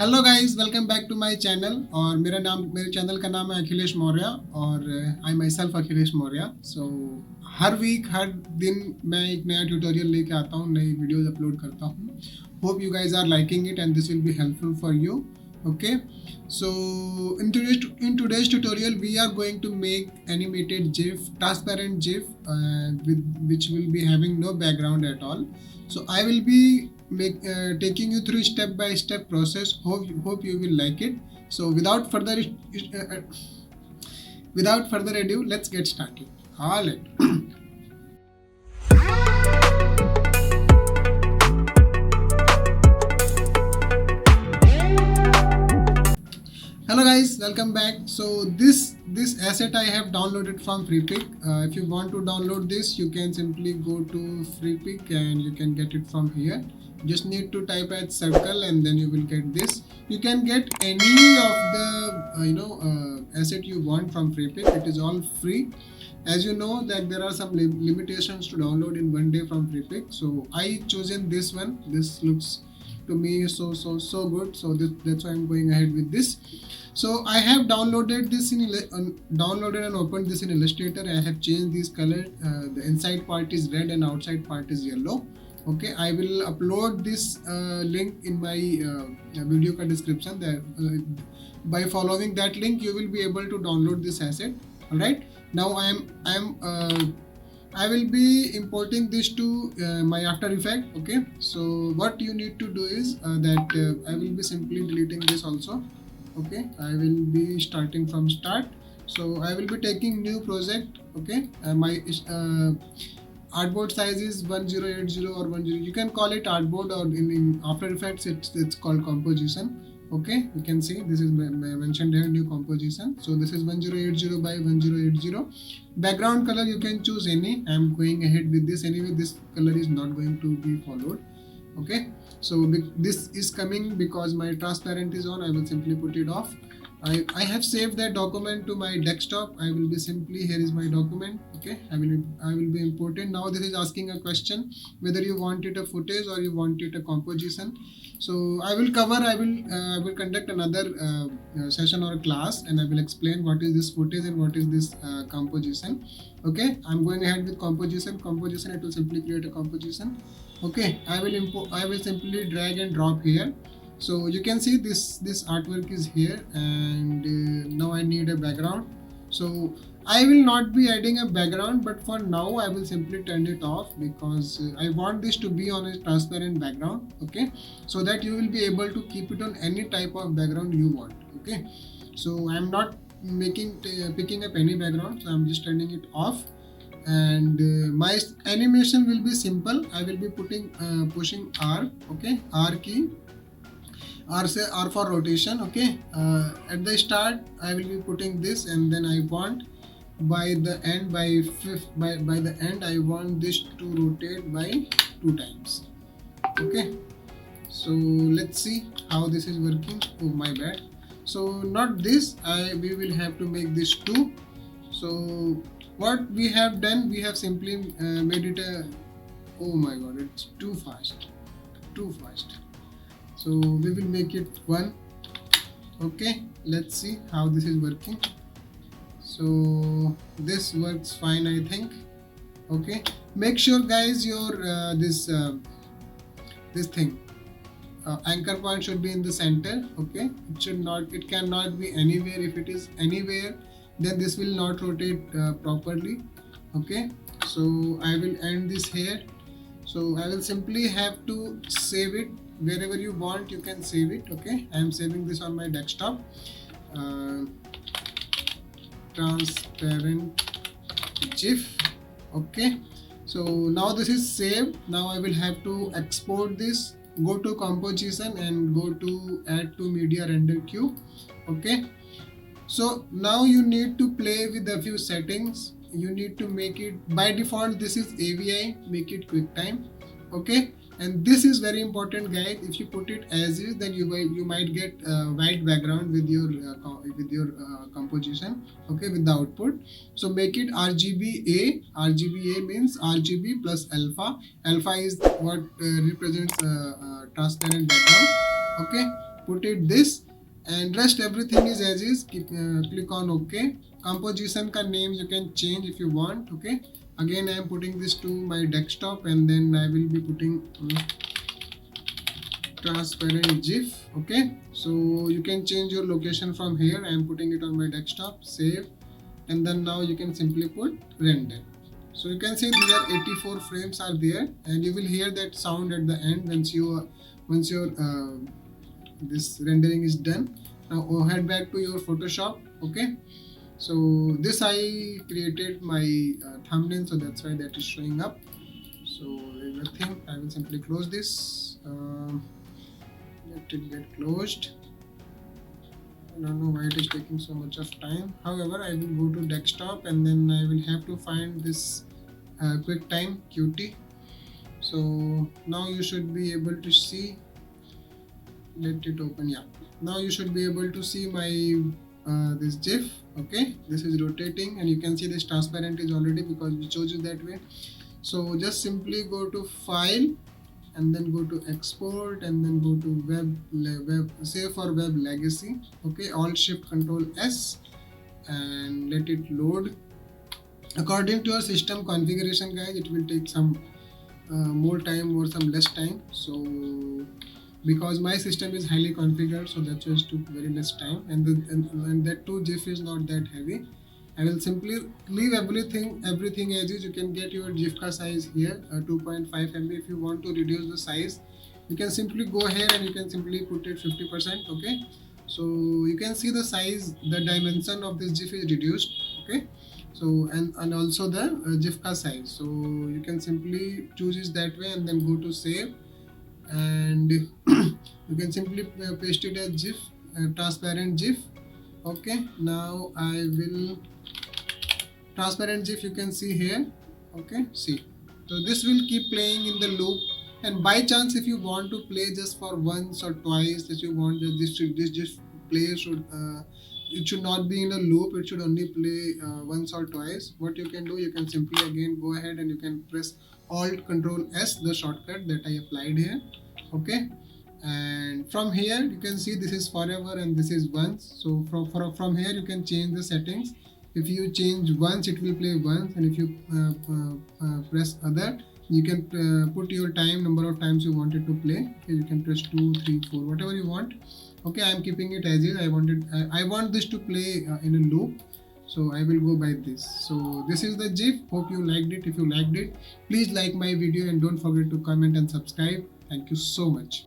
Hello guys, welcome back to my channel. और मेरे channel का नाम है अखिलेश मौर्य और I myself Akhilesh Maurya. So हर वीक हर दिन मैं एक नया ट्यूटोरियल लेके आता हूँ, नई वीडियोस अपलोड करता हूँ। Hope you guys are liking it and this will be helpful for you. Okay, so in today's tutorial we are going to make animated GIF, transparent GIF, which will be having no background at all. So I will be taking you through step by step process. Hope you will like it. So without further ado, let's get started. All right. Hello guys, welcome back. So this asset I have downloaded from Freepik. If you want to download this, you can simply go to Freepik and you can get it from here. Just need to type as circle and then you will get this. You can get any of the asset you want from Freepik. It is all free. As you know that there are some limitations to download in one day from Freepik. So I chosen this one. This looks to me so good. So that's why I'm going ahead with this. So I have downloaded this downloaded and opened this in Illustrator. I have changed this color. The inside part is red and outside part is yellow. Okay, I will upload this link in my video description. There, by following that link, you will be able to download this asset. All right. Now I will be importing this to my After Effects. Okay, so what you need to do is that I will be simply deleting this also. Okay, I will be starting from start. So I will be taking new project. Okay, my artboard size is 1080 or 10. You can call it artboard, or in After Effects it's called composition. Okay, you can see this is mentioned here, new composition. So this is 1080 by 1080. Background color you can choose any. I am going ahead with this anyway. This color is not going to be followed. Okay, so this is coming because my transparent is on. I will simply put it off. I have saved that document to my desktop. I will be simply, here is my document. Okay, I will be importing. Now this is asking a question whether you want it a footage or you want it a composition. So I will conduct another session or class, and I will explain what is this footage and what is this composition. Okay, I'm going ahead with composition. It will simply create a composition. Okay, I will simply drag and drop here. So you can see this artwork is here, and now I need a background. So I will not be adding a background, but for now I will simply turn it off because I want this to be on a transparent background. Okay, so that you will be able to keep it on any type of background you want. Okay, so I'm not picking up any background, so I'm just turning it off. And my animation will be simple. I will be pushing R. Okay, R key. R for rotation. Okay, at the start I will be putting this, and then I want by the end I want this to rotate by 2 times. Okay, so let's see how this is working. Oh my bad. So not this, we will have to make this 2. So what we have done, we have simply made it a, oh my god, it's too fast. So we will make it 1. Okay, let's see how this is working. So this works fine, I think. Okay, make sure guys your this thing anchor point should be in the center. Okay, it cannot be anywhere. If it is anywhere, then this will not rotate properly. Okay, so I will end this here. So I will simply have to save it. Wherever you want, you can save it. Okay, I am saving this on my desktop. Transparent GIF. Okay, so now this is saved. Now I will have to export this. Go to composition and go to add to media render queue. Okay, so now you need to play with a few settings. You need to make it, by default this is AVI, make it QuickTime. Okay, and this is very important guys. If you put it as is, then you might get white background with your composition. Okay, with the output. So make it RGBA. RGBA means RGB plus alpha. Alpha is what represents transparent background. Okay, put it this, and rest everything is as is. Click on OK. Composition ka name you can change if you want. Okay, again I am putting this to my desktop, and then I will be putting transparent gif. Okay, so you can change your location from here. I am putting it on my desktop. Save, and then now you can simply put render. So you can see there 84 frames are there, and you will hear that sound at the end once your this rendering is done. Now head back to your Photoshop. Okay, so this I created my thumbnail, so that's why that is showing up. So nothing, I will simply close this. Let it get closed. I don't know why it is taking so much of time. However, I will go to desktop, and then I will have to find this QuickTime Qt. So now you should be able to see. Let it open. Yeah, now you should be able to see my this GIF. Okay, this is rotating, and you can see this transparent is already because we chose it that way. So just simply go to File, and then go to Export, and then go to Web Save for Web Legacy. Okay, Alt Shift Control S, and let it load. According to your system configuration, guys, it will take some more time or some less time. So because my system is highly configured, so that just took very less time, and that too GIF is not that heavy. I will simply leave everything as is. You can get your GIF ka size here 2.5 MB. If you want to reduce the size, you can simply go ahead and you can simply put it 50%. Okay, so you can see the size, the dimension of this GIF is reduced. Okay, so and also the GIF ka size, so you can simply choose it that way, and then go to save, and you can simply paste it as GIF, transparent GIF. Okay, now I will transparent GIF, you can see here. Okay, see, so this will keep playing in the loop, and by chance if you want to play just for once or twice, that you want that this just play should it should not be in a loop, it should only play once or twice. What you can do, you can simply again go ahead and you can press Alt Control S, the shortcut that I applied here. Okay, and from here you can see this is forever and this is once. So from here you can change the settings. If you change once, it will play once, and if you press other, you can put your time, number of times you want it to play. Okay, you can press 2, 3, 4, whatever you want. Okay, I am keeping it as is. I want this to play in a loop, so I will go by this. So this is the GIF. Hope you liked it. If you liked it, please like my video and don't forget to comment and subscribe. Thank you so much.